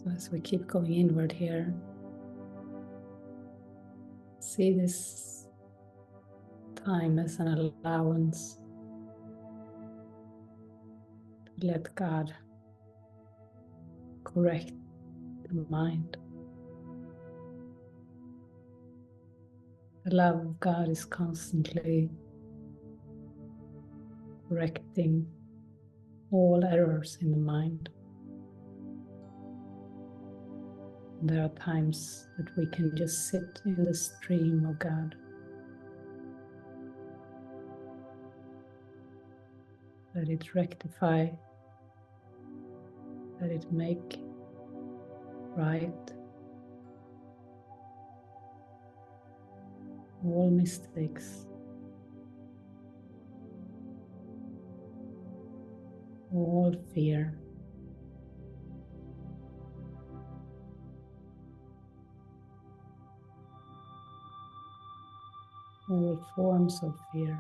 So as we keep going inward here, see this time as an allowance to let God correct the mind. The love of God is constantly correcting all errors in the mind. There are times that we can just sit in the stream of God. Let it rectify, let it make right all mistakes, all fear, all forms of fear.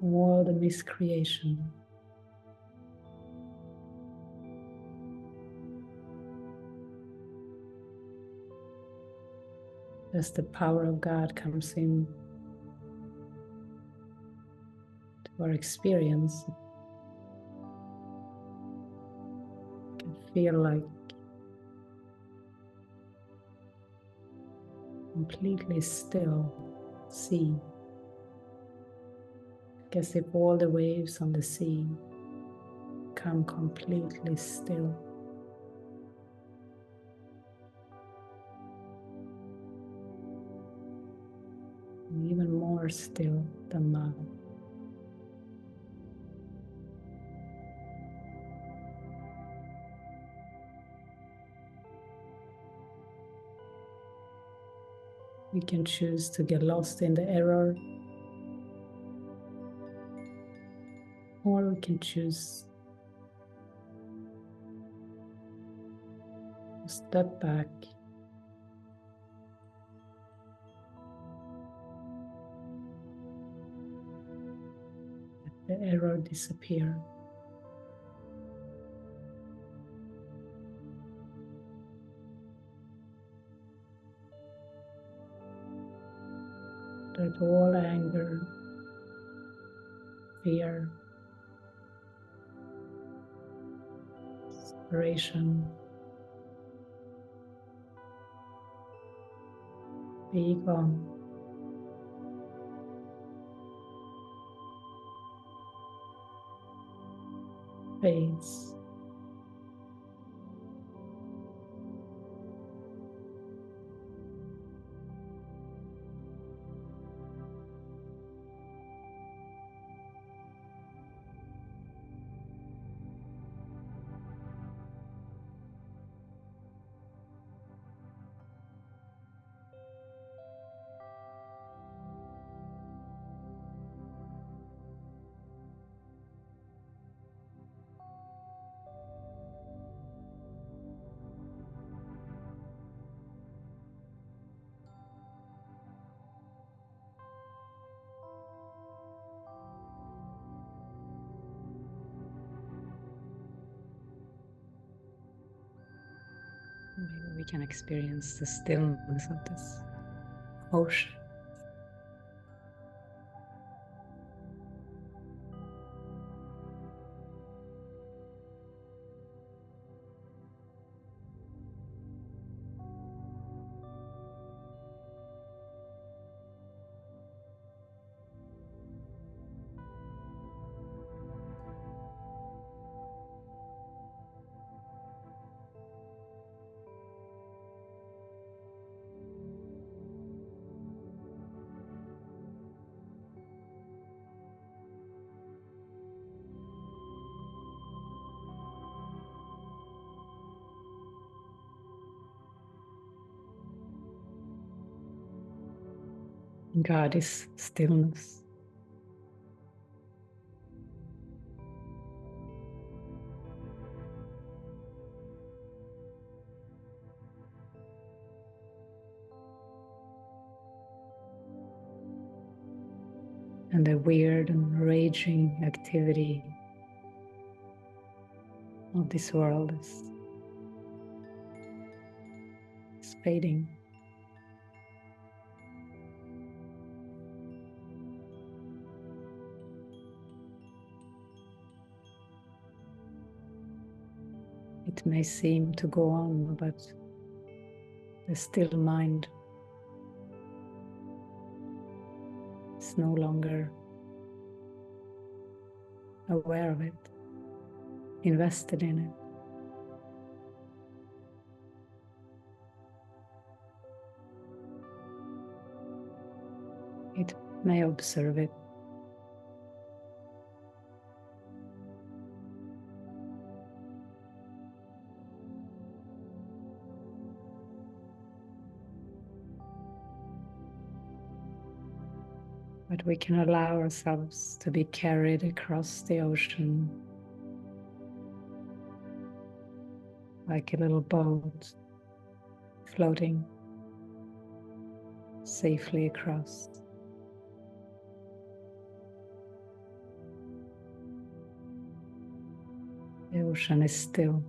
All the miscreation. As the power of God comes in to our experience, it can feel like completely still sea. As if all the waves on the sea come completely still. Even more still than now. We can choose to get lost in the error, or we can choose to step back the error disappear. Let all anger, fear, separation be gone. Fades. Maybe we can experience the stillness of this ocean. God is stillness. and the weird and raging activity of this world is fading. It may seem to go on, but the still mind is no longer aware of it, invested in it. It may observe it, but we can allow ourselves to be carried across the ocean like a little boat floating safely across. The ocean is still.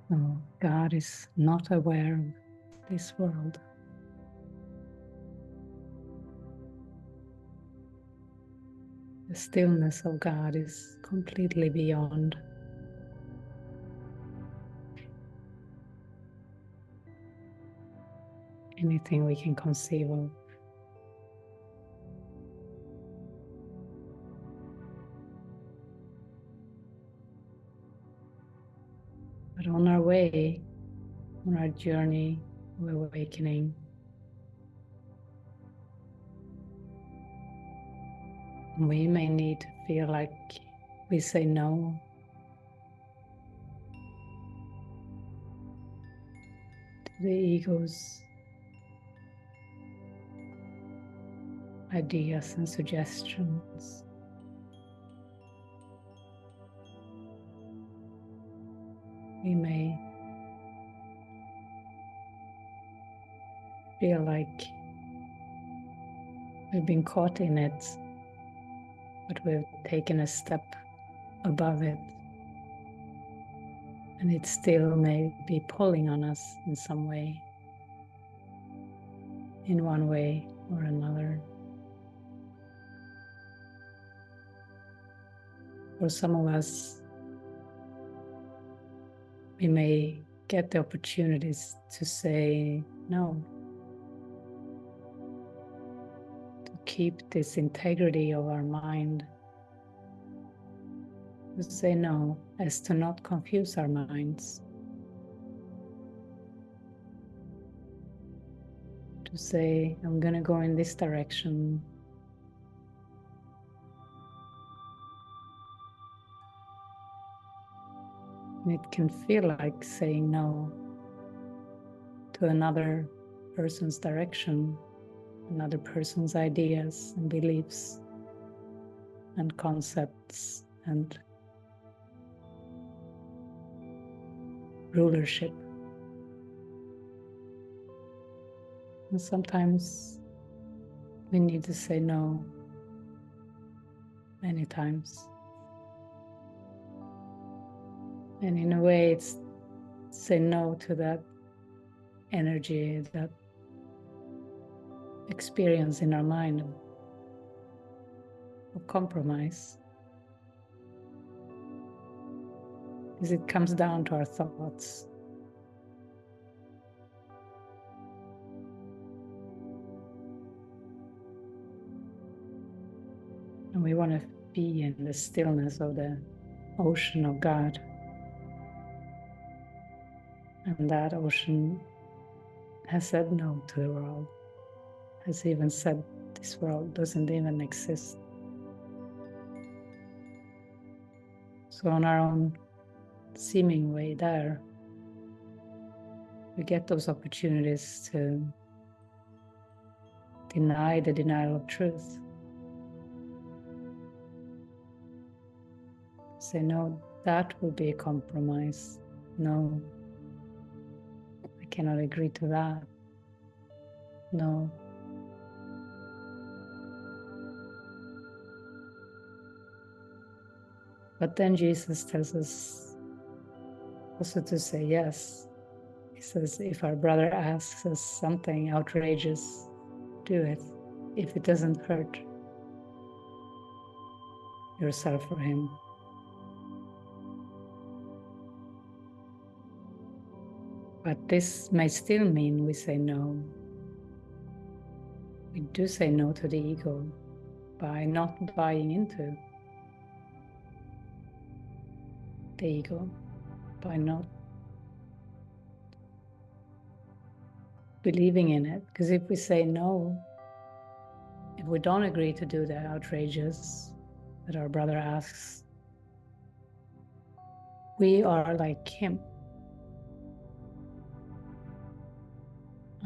No, God is not aware of this world. The stillness of God is completely beyond anything we can conceive of. But on our way, on our journey of awakening, we may need to feel like we say no to the ego's ideas and suggestions. We may feel like we've been caught in it, but we've taken a step above it, and it still may be pulling on us in some way, in one way or another. For some of us, we may get the opportunities to say no, to keep this integrity of our mind, to say no as to not confuse our minds, to say, I'm going to go in this direction. And it can feel like saying no to another person's direction, another person's ideas and beliefs and concepts and rulership. And sometimes we need to say no many times. And in a way, it's say no to that energy, that experience in our mind of compromise. Because it comes down to our thoughts. We want to be in the stillness of the ocean of God. And that ocean has said no to the world, has even said this world doesn't even exist. So on our own seeming way there, we get those opportunities to deny the denial of truth. Say, no, that will be a compromise. No, I cannot agree to that. No. But then Jesus tells us also to say yes. He says, if our brother asks us something outrageous, do it. If it doesn't hurt yourself or him. But this may still mean we say no. We do say no to the ego by not buying into the ego, by not believing in it. Because if we say no, if we don't agree to do the outrageous that our brother asks, we are like him.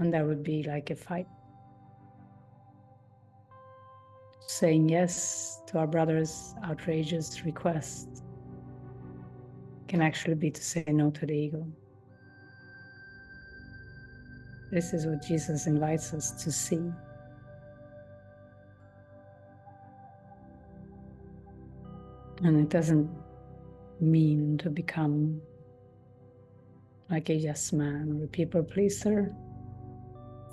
And there would be like a fight. Saying yes to our brother's outrageous request can actually be to say no to the ego. This is what Jesus invites us to see. And it doesn't mean to become like a yes man or a people pleaser.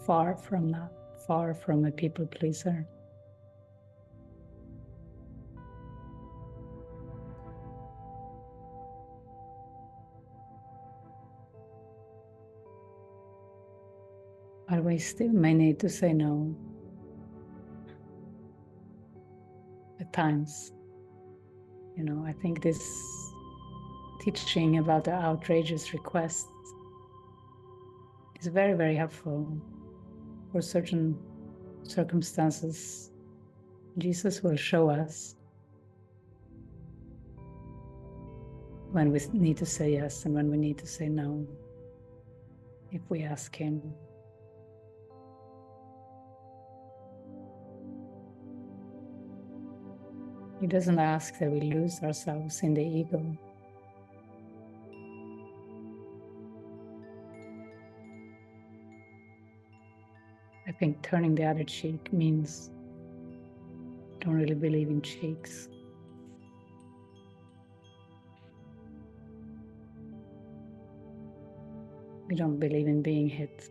Far from that, far from a people pleaser. But we still may need to say no at times. You know, I think this teaching about the outrageous requests is very, very helpful for certain circumstances. Jesus will show us when we need to say yes and when we need to say no, if we ask him. He doesn't ask that we lose ourselves in the ego. I think turning the other cheek means don't really believe in cheeks. We don't believe in being hit.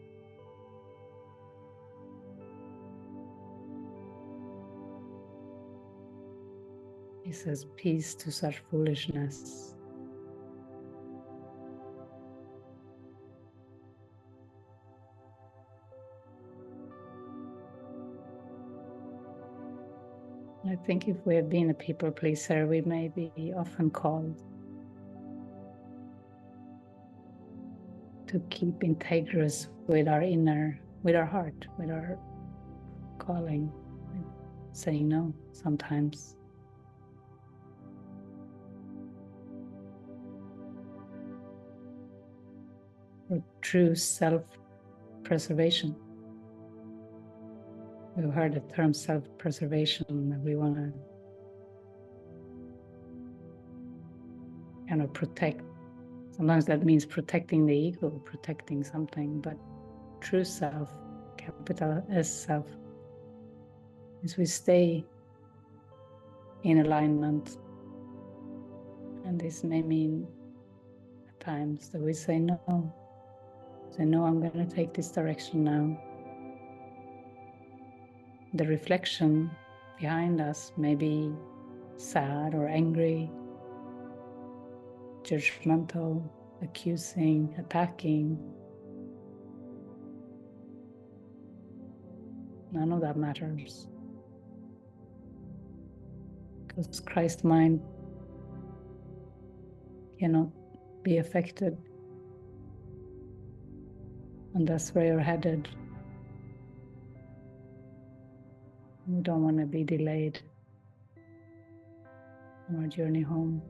He says, peace to such foolishness. I think if we have been a people pleaser, we may be often called to keep integrous with our inner, with our heart, with our calling, saying no sometimes. For true self-preservation. We've heard the term self-preservation, and we want to kind of protect. Sometimes that means protecting the ego, protecting something, but true self, capital S self, is we stay in alignment. And this may mean at times that we say no. Say, no, I'm going to take this direction now. The reflection behind us may be sad or angry, judgmental, accusing, attacking. None of that matters. because Christ mind cannot be affected. And that's where you're headed. We don't want to be delayed on our journey home.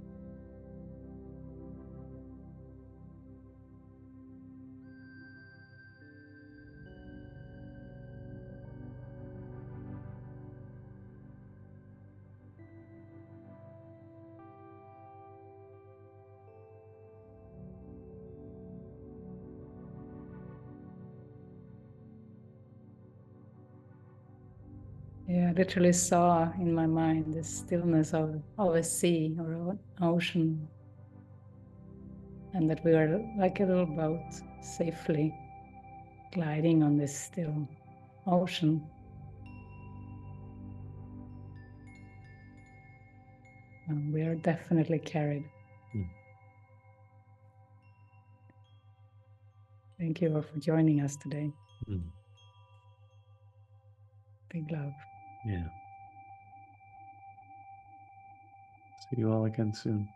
Yeah, I literally saw in my mind the stillness of a sea or an ocean, and that we were like a little boat safely gliding on this still ocean. And we are definitely carried. Thank you all for joining us today. Big love. Yeah. See you all again soon.